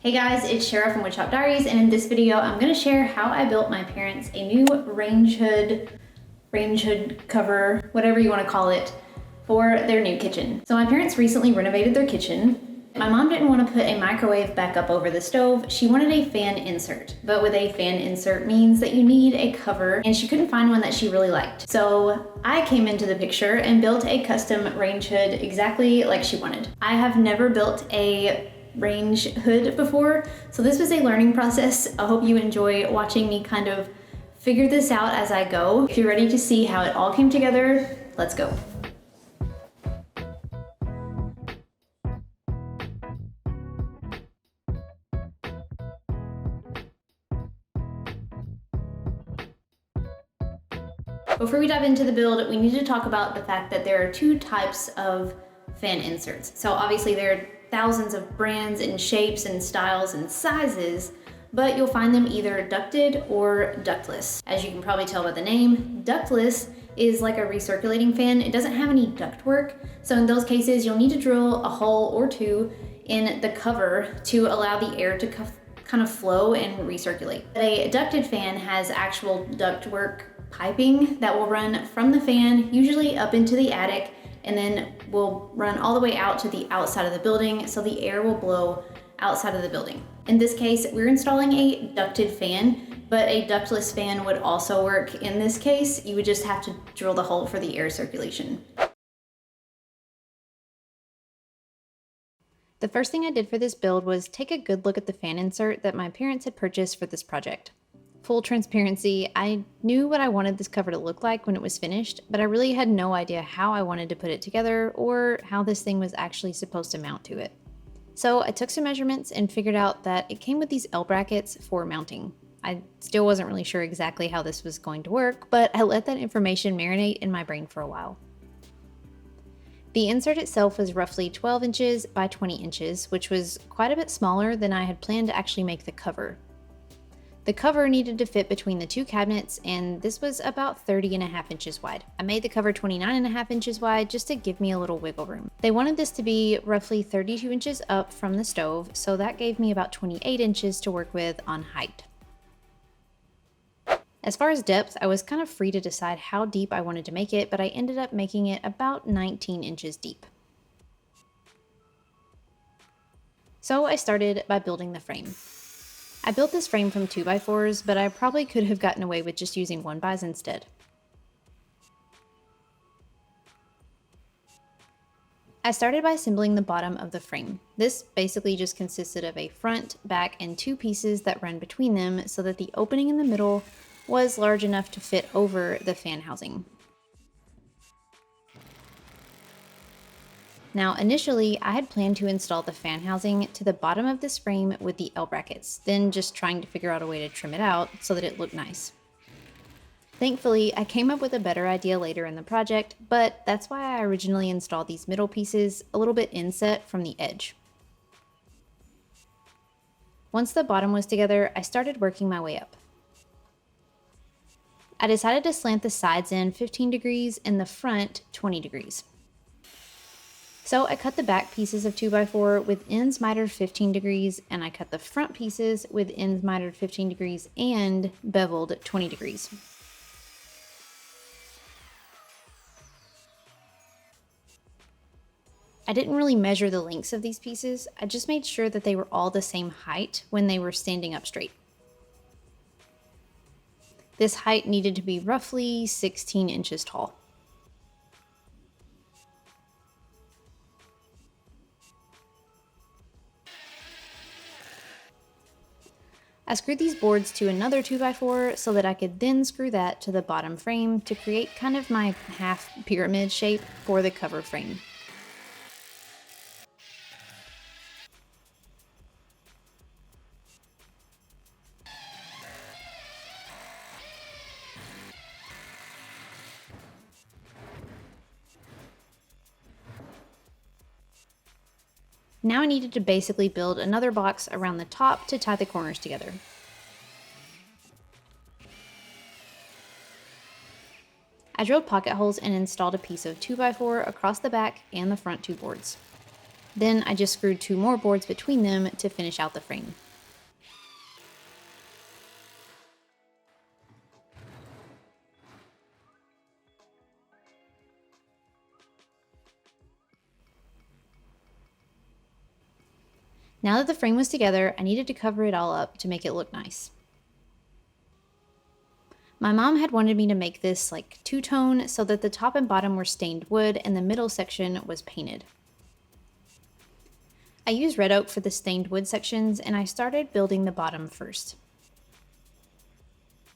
Hey guys, it's Shara from Woodshop Diaries, and in this video I'm going to share how I built my parents a new range hood cover, whatever you want to call it, for their new kitchen. So my parents recently renovated their kitchen. My mom didn't want to put a microwave back up over the stove. She wanted a fan insert, but with a fan insert means that you need a cover, and she couldn't find one that she really liked. So I came into the picture and built a custom range hood exactly like she wanted. I have never built a range hood before, so this was a learning process. I hope you enjoy watching me kind of figure this out as I go. If you're ready to see how it all came together, let's go. Before we dive into the build, we need to talk about the fact that there are two types of fan inserts. So obviously there are thousands of brands and shapes and styles and sizes, but you'll find them either ducted or ductless. As you can probably tell by the name, ductless is like a recirculating fan. It doesn't have any ductwork. So in those cases, you'll need to drill a hole or two in the cover to allow the air to kind of flow and recirculate. A ducted fan has actual ductwork piping that will run from the fan, usually up into the attic, and then will run all the way out to the outside of the building, so the air will blow outside of the building. In this case, we're installing a ducted fan, but a ductless fan would also work in this case. You would just have to drill the hole for the air circulation. The first thing I did for this build was take a good look at the fan insert that my parents had purchased for this project. Full transparency, I knew what I wanted this cover to look like when it was finished, but I really had no idea how I wanted to put it together or how this thing was actually supposed to mount to it. So I took some measurements and figured out that it came with these L brackets for mounting. I still wasn't really sure exactly how this was going to work, but I let that information marinate in my brain for a while. The insert itself was roughly 12 inches by 20 inches, which was quite a bit smaller than I had planned to actually make the cover. The cover needed to fit between the two cabinets, and this was about 30.5 inches wide. I made the cover 29.5 inches wide just to give me a little wiggle room. They wanted this to be roughly 32 inches up from the stove, so that gave me about 28 inches to work with on height. As far as depth, I was kind of free to decide how deep I wanted to make it, but I ended up making it about 19 inches deep. So I started by building the frame. I built this frame from 2x4s, but I probably could have gotten away with just using 1x instead. I started by assembling the bottom of the frame. This basically just consisted of a front, back, and two pieces that run between them so that the opening in the middle was large enough to fit over the fan housing. Now, initially, I had planned to install the fan housing to the bottom of this frame with the L brackets, then just trying to figure out a way to trim it out so that it looked nice. Thankfully, I came up with a better idea later in the project, but that's why I originally installed these middle pieces a little bit inset from the edge. Once the bottom was together, I started working my way up. I decided to slant the sides in 15 degrees and the front 20 degrees. So I cut the back pieces of 2x4 with ends mitered 15 degrees, and I cut the front pieces with ends mitered 15 degrees and beveled 20 degrees. I didn't really measure the lengths of these pieces, I just made sure that they were all the same height when they were standing up straight. This height needed to be roughly 16 inches tall. I screwed these boards to another 2x4 so that I could then screw that to the bottom frame to create kind of my half pyramid shape for the cover frame. Now I needed to basically build another box around the top to tie the corners together. I drilled pocket holes and installed a piece of 2x4 across the back and the front two boards. Then I just screwed 2 more boards between them to finish out the frame. Now that the frame was together, I needed to cover it all up to make it look nice. My mom had wanted me to make this like two-tone so that the top and bottom were stained wood and the middle section was painted. I used red oak for the stained wood sections, and I started building the bottom first.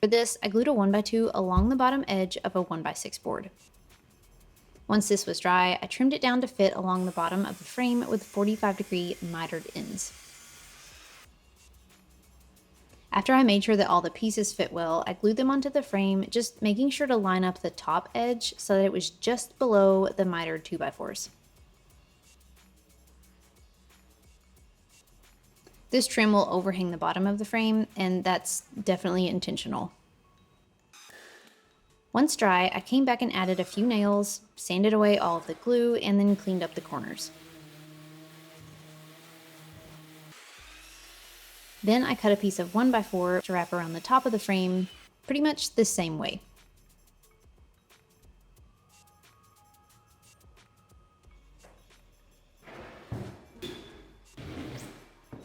For this, I glued a 1x2 along the bottom edge of a 1x6 board. Once this was dry, I trimmed it down to fit along the bottom of the frame with 45-degree mitered ends. After I made sure that all the pieces fit well, I glued them onto the frame, just making sure to line up the top edge so that it was just below the mitered 2x4s. This trim will overhang the bottom of the frame, and that's definitely intentional. Once dry, I came back and added a few nails, sanded away all of the glue, and then cleaned up the corners. Then I cut a piece of 1x4 to wrap around the top of the frame, pretty much the same way.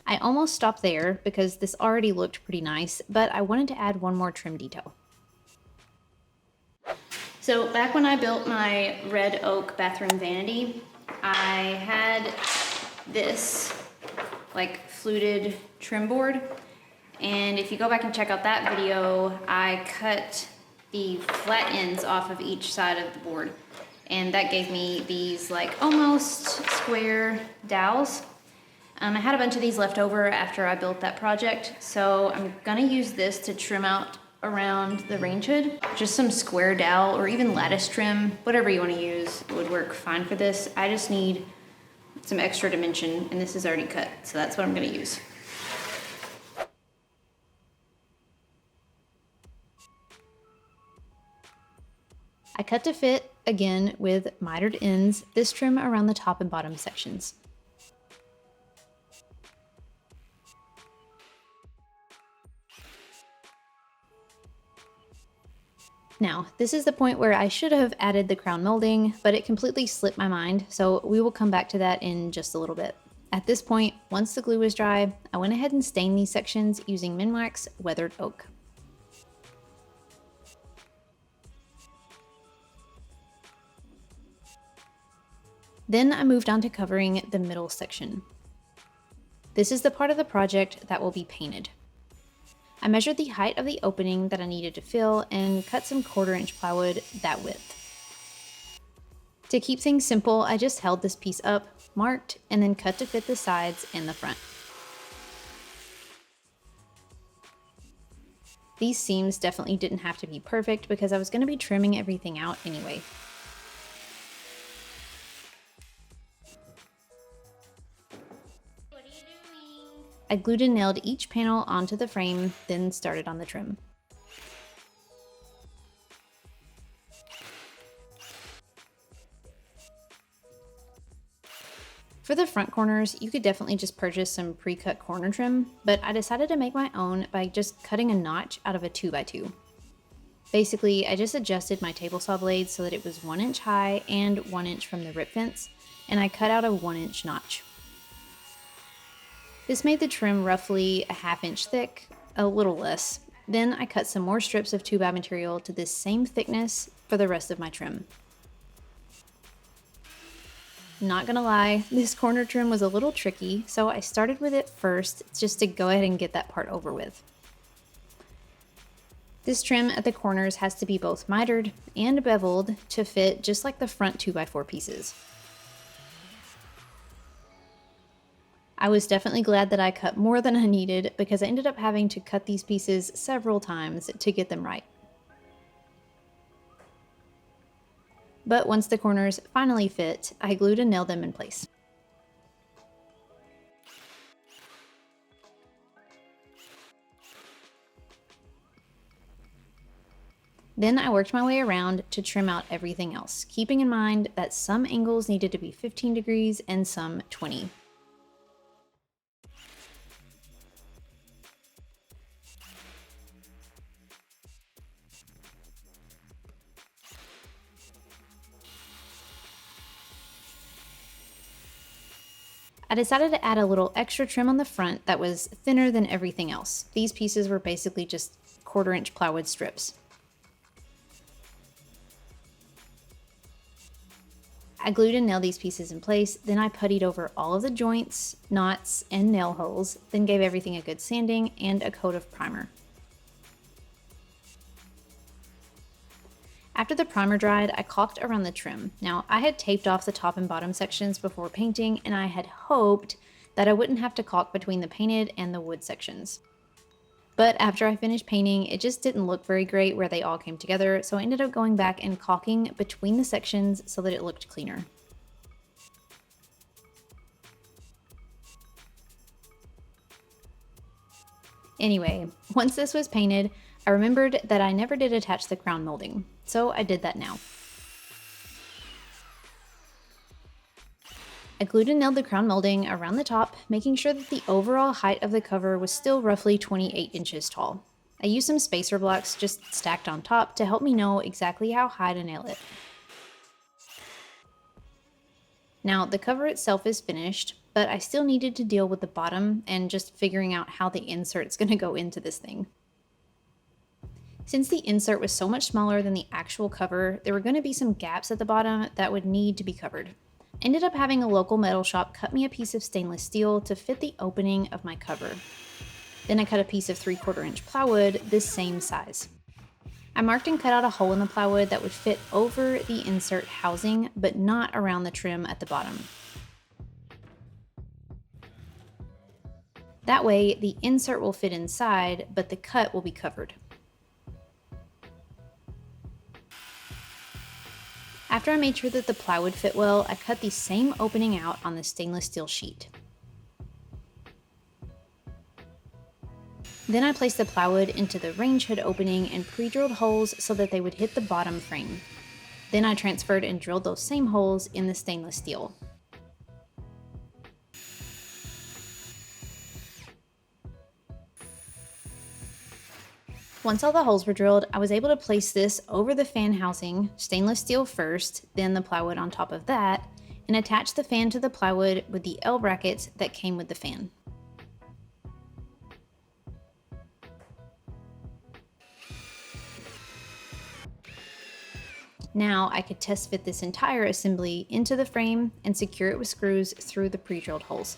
I almost stopped there because this already looked pretty nice, but I wanted to add one more trim detail. So back when I built my red oak bathroom vanity, I had this like fluted trim board. And if you go back and check out that video, I cut the flat ends off of each side of the board. And that gave me these like almost square dowels. I had a bunch of these left over after I built that project. So I'm gonna use this to trim out around the range hood. Just some square dowel or even lattice trim, whatever you want to use would work fine for this. I just need some extra dimension, and this is already cut, so that's what I'm going to use. I cut to fit, again with mitered ends, this trim around the top and bottom sections. Now, this is the point where I should have added the crown molding, but it completely slipped my mind, so we will come back to that in just a little bit. At this point, once the glue was dry, I went ahead and stained these sections using Minwax weathered oak. Then I moved on to covering the middle section. This is the part of the project that will be painted. I measured the height of the opening that I needed to fill and cut some 1/4-inch plywood that width. To keep things simple, I just held this piece up, marked, and then cut to fit the sides and the front. These seams definitely didn't have to be perfect because I was going to be trimming everything out anyway. I glued and nailed each panel onto the frame, then started on the trim. For the front corners, you could definitely just purchase some pre-cut corner trim, but I decided to make my own by just cutting a notch out of a 2x2. Basically, I just adjusted my table saw blade so that it was 1 inch high and 1 inch from the rip fence, and I cut out a 1-inch notch. This made the trim roughly a 1/2 inch thick, a little less. Then I cut some more strips of 2x material to this same thickness for the rest of my trim. Not gonna lie, this corner trim was a little tricky, so I started with it first just to go ahead and get that part over with. This trim at the corners has to be both mitered and beveled to fit just like the front 2x4 pieces. I was definitely glad that I cut more than I needed because I ended up having to cut these pieces several times to get them right. But once the corners finally fit, I glued and nailed them in place. Then I worked my way around to trim out everything else, keeping in mind that some angles needed to be 15 degrees and some 20. I decided to add a little extra trim on the front that was thinner than everything else. These pieces were basically just 1/4-inch plywood strips. I glued and nailed these pieces in place, then I puttied over all of the joints, knots, and nail holes, then gave everything a good sanding and a coat of primer. After the primer dried, I caulked around the trim. Now, I had taped off the top and bottom sections before painting, and I had hoped that I wouldn't have to caulk between the painted and the wood sections. But after I finished painting, it just didn't look very great where they all came together, so I ended up going back and caulking between the sections so that it looked cleaner. Anyway, once this was painted, I remembered that I never did attach the crown molding, so I did that now. I glued and nailed the crown molding around the top, making sure that the overall height of the cover was still roughly 28 inches tall. I used some spacer blocks just stacked on top to help me know exactly how high to nail it. Now, the cover itself is finished, but I still needed to deal with the bottom and just figuring out how the insert's gonna go into this thing. Since the insert was so much smaller than the actual cover, there were going to be some gaps at the bottom that would need to be covered. Ended up having a local metal shop cut me a piece of stainless steel to fit the opening of my cover. Then I cut a piece of 3/4-inch plywood this same size. I marked and cut out a hole in the plywood that would fit over the insert housing, but not around the trim at the bottom. That way, the insert will fit inside, but the cut will be covered. After I made sure that the plywood fit well, I cut the same opening out on the stainless steel sheet. Then I placed the plywood into the range hood opening and pre-drilled holes so that they would hit the bottom frame. Then I transferred and drilled those same holes in the stainless steel. Once all the holes were drilled, I was able to place this over the fan housing, stainless steel first, then the plywood on top of that, and attach the fan to the plywood with the L brackets that came with the fan. Now I could test fit this entire assembly into the frame and secure it with screws through the pre-drilled holes.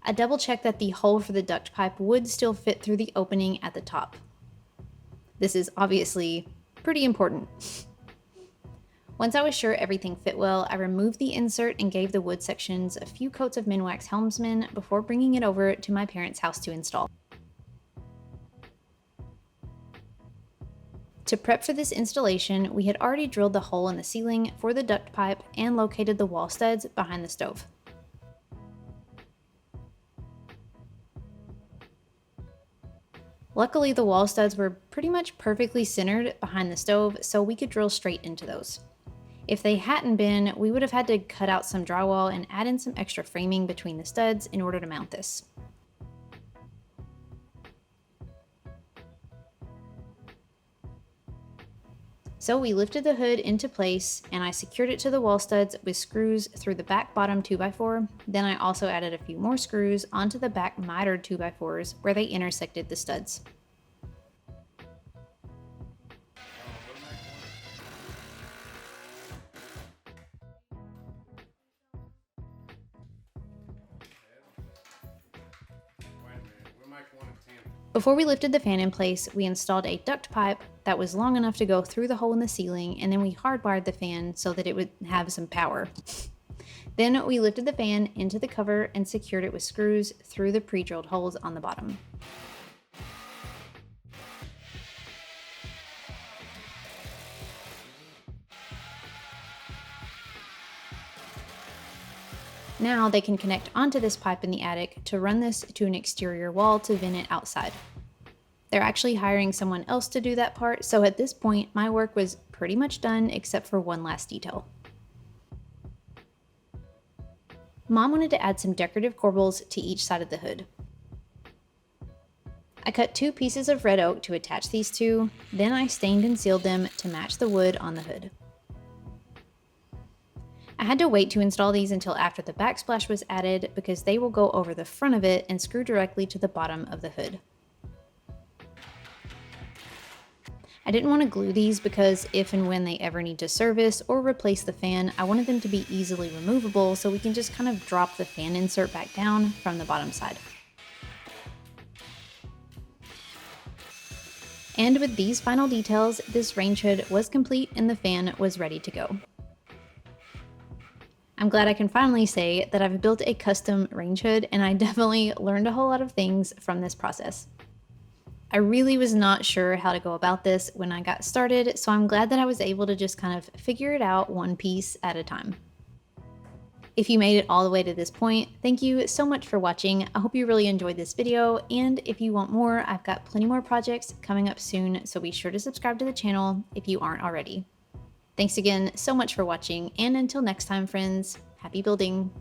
I double-checked that the hole for the duct pipe would still fit through the opening at the top. This is obviously pretty important. Once I was sure everything fit well, I removed the insert and gave the wood sections a few coats of Minwax Helmsman before bringing it over to my parents' house to install. To prep for this installation, we had already drilled the hole in the ceiling for the duct pipe and located the wall studs behind the stove. Luckily, the wall studs were pretty much perfectly centered behind the stove, so we could drill straight into those. If they hadn't been, we would have had to cut out some drywall and add in some extra framing between the studs in order to mount this. So we lifted the hood into place and I secured it to the wall studs with screws through the back bottom 2x4. Then I also added a few more screws onto the back mitered 2x4s where they intersected the studs. Before we lifted the fan in place, we installed a duct pipe that was long enough to go through the hole in the ceiling, and then we hardwired the fan so that it would have some power. Then we lifted the fan into the cover and secured it with screws through the pre-drilled holes on the bottom. Now they can connect onto this pipe in the attic to run this to an exterior wall to vent it outside. They're actually hiring someone else to do that part, so at this point, my work was pretty much done except for one last detail. Mom wanted to add some decorative corbels to each side of the hood. I cut 2 pieces of red oak to attach these two, then I stained and sealed them to match the wood on the hood. I had to wait to install these until after the backsplash was added because they will go over the front of it and screw directly to the bottom of the hood. I didn't want to glue these because if and when they ever need to service or replace the fan, I wanted them to be easily removable so we can just kind of drop the fan insert back down from the bottom side. And with these final details, this range hood was complete and the fan was ready to go. I'm glad I can finally say that I've built a custom range hood, and I definitely learned a whole lot of things from this process. I really was not sure how to go about this when I got started, so I'm glad that I was able to just kind of figure it out one piece at a time. If you made it all the way to this point, thank you so much for watching. I hope you really enjoyed this video, and if you want more, I've got plenty more projects coming up soon, so be sure to subscribe to the channel if you aren't already. Thanks again so much for watching, and until next time, friends, happy building!